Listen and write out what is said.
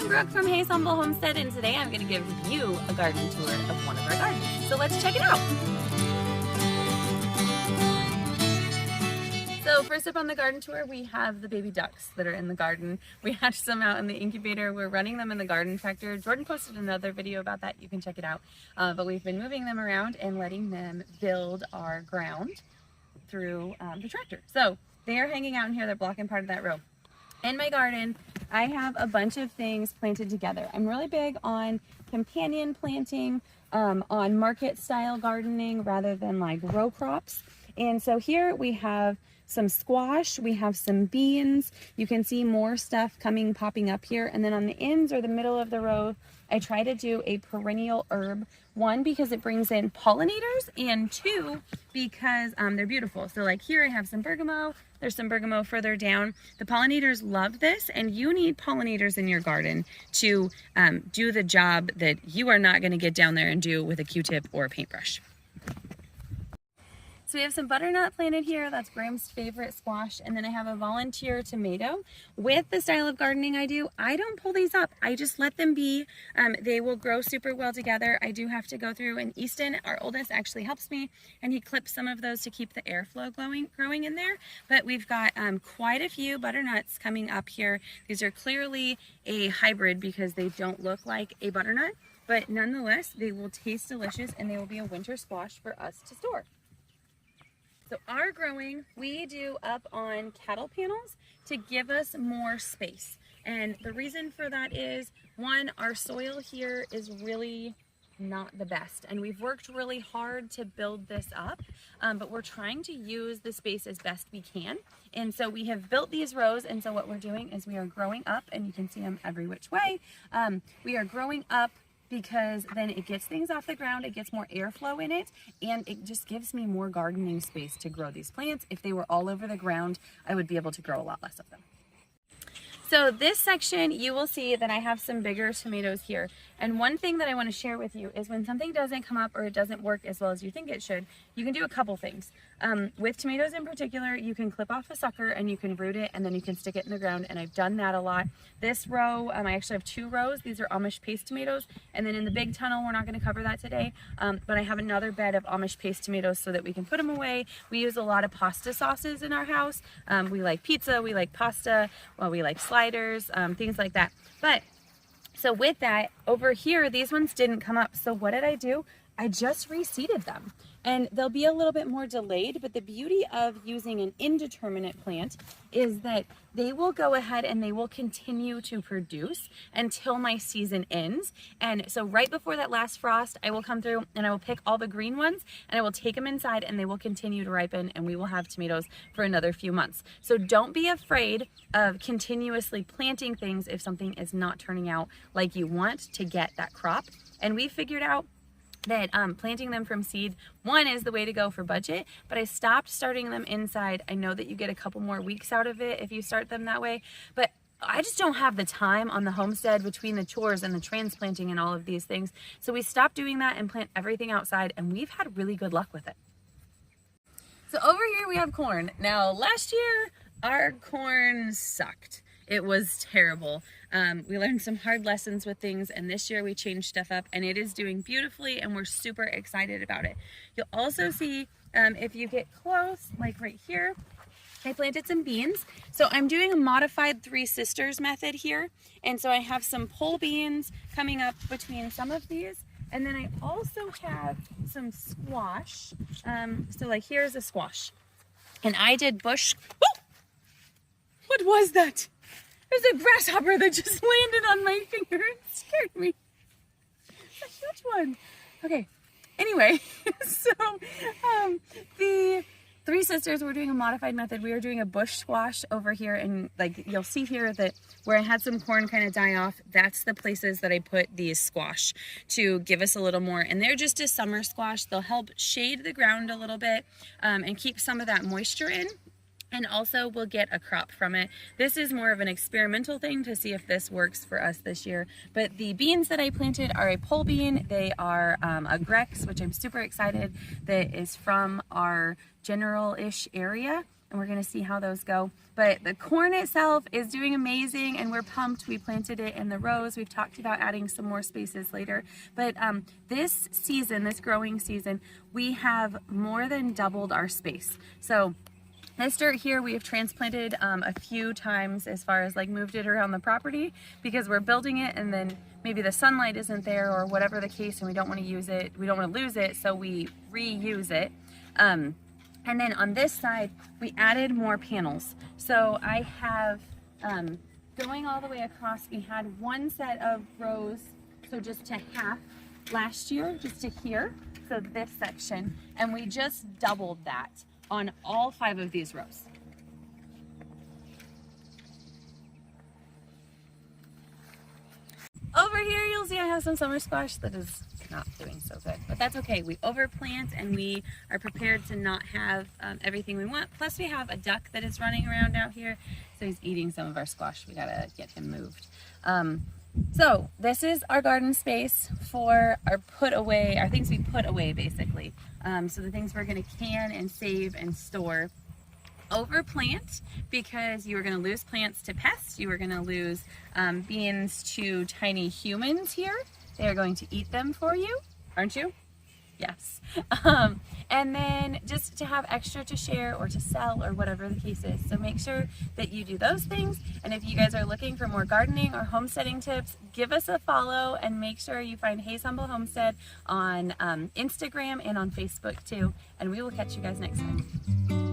Brooke from Hayes Humble Homestead, and today I'm going to give you a garden tour of one of our gardens. So let's check it out. So first up on the garden tour, we have the baby ducks that are in the garden. We hatched some out in the incubator. We're running them in the garden tractor. Jordan posted another video about that. You can check it out. But we've been moving them around and letting them build our ground through the tractor. So they are hanging out in here. They're blocking part of that row. In my garden, I have a bunch of things planted together. I'm really big on companion planting, on market style gardening rather than like row crops. And so here we have some squash, we have some beans. You can see more stuff popping up here. And then on the ends or the middle of the row, I try to do a perennial herb. One, because it brings in pollinators, and two, because they're beautiful. So like here I have some bergamot. There's some bergamot further down. The pollinators love this, and you need pollinators in your garden to do the job that you are not going to get down there and do with a Q-tip or a paintbrush. So we have some butternut planted here. That's Graham's favorite squash. And then I have a volunteer tomato. With the style of gardening I do, I don't pull these up. I just let them be. They will grow super well together. I do have to go through, and Easton, our oldest, actually helps me, and he clips some of those to keep the airflow growing in there. But we've got quite a few butternuts coming up here. These are clearly a hybrid because they don't look like a butternut, but nonetheless, they will taste delicious, and they will be a winter squash for us to store. So our growing, we do up on cattle panels to give us more space. And the reason for that is, one, our soil here is really not the best. And we've worked really hard to build this up, but we're trying to use the space as best we can. And so we have built these rows, and so what we're doing is we are growing up, and you can see them every which way. We are growing up because then it gets things off the ground, it gets more airflow in it, and it just gives me more gardening space to grow these plants. If they were all over the ground, I would be able to grow a lot less of them. So this section, you will see that I have some bigger tomatoes here. And one thing that I want to share with you is when something doesn't come up or it doesn't work as well as you think it should, you can do a couple things. With tomatoes in particular, you can clip off a sucker and you can root it, and then you can stick it in the ground, and I've done that a lot. This row, I actually have two rows. These are Amish paste tomatoes, and then in the big tunnel, we're not going to cover that today, but I have another bed of Amish paste tomatoes so that we can put them away. We use a lot of pasta sauces in our house. We like pizza, we like pasta, well, we like sliders, things like that. But so with that, over here, these ones didn't come up. So what did I do? I just reseeded them. And they'll be a little bit more delayed, but the beauty of using an indeterminate plant is that they will go ahead and they will continue to produce until my season ends. And so right before that last frost, I will come through and I will pick all the green ones and I will take them inside, and they will continue to ripen, and we will have tomatoes for another few months. So don't be afraid of continuously planting things if something is not turning out like you want to get that crop. And we figured out that planting them from seed, one, is the way to go for budget, but I stopped starting them inside. I know that you get a couple more weeks out of it if you start them that way, but I just don't have the time on the homestead between the chores and the transplanting and all of these things. So we stopped doing that and plant everything outside, and we've had really good luck with it. So over here we have corn. Now last year our corn sucked. It was terrible. We learned some hard lessons with things, and this year we changed stuff up, and it is doing beautifully, and we're super excited about it. You'll also see, if you get close, like right here, I planted some beans. So I'm doing a modified Three Sisters method here, and so I have some pole beans coming up between some of these, and then I also have some squash. So like here's a squash, and I did bush. Woo! What was that? There's a grasshopper that just landed on my finger. It scared me. It's a huge one. Okay. Anyway, so the Three Sisters, we're doing a modified method. We are doing a bush squash over here, and like you'll see here that where I had some corn kind of die off, that's the places that I put these squash to give us a little more. And they're just a summer squash. They'll help shade the ground a little bit and keep some of that moisture in. And also we'll get a crop from it. This is more of an experimental thing to see if this works for us this year. But the beans that I planted are a pole bean. They are a Grex, which I'm super excited that is from our general-ish area. and we're gonna see how those go. But the corn itself is doing amazing, and we're pumped. We planted it in the rows. We've talked about adding some more spaces later. But this season, this growing season, we have more than doubled our space. So this dirt here we have transplanted a few times, as far as like moved it around the property, because we're building it and then maybe the sunlight isn't there or whatever the case, and we don't want to use it, we don't want to lose it, so we reuse it. And then on this side, we added more panels. So I have, going all the way across, we had one set of rows, so just to half last year, just to here, so this section, and we just doubled that on all 5 of these rows. Over here, you'll see I have some summer squash that is not doing so good, but that's okay. We overplant and we are prepared to not have everything we want. Plus we have a duck that is running around out here, so he's eating some of our squash. We gotta get him moved. So this is our garden space for our things we put away basically. So the things we're gonna can and save and store. Overplant, because you are going to lose plants to pests. You are going to lose beans to tiny humans here. They are going to eat them for you, aren't you? Yes. And then just to have extra to share or to sell or whatever the case is. So make sure that you do those things. And if you guys are looking for more gardening or homesteading tips, give us a follow and make sure you find Hayes Humble Homestead on Instagram and on Facebook too. And we will catch you guys next time.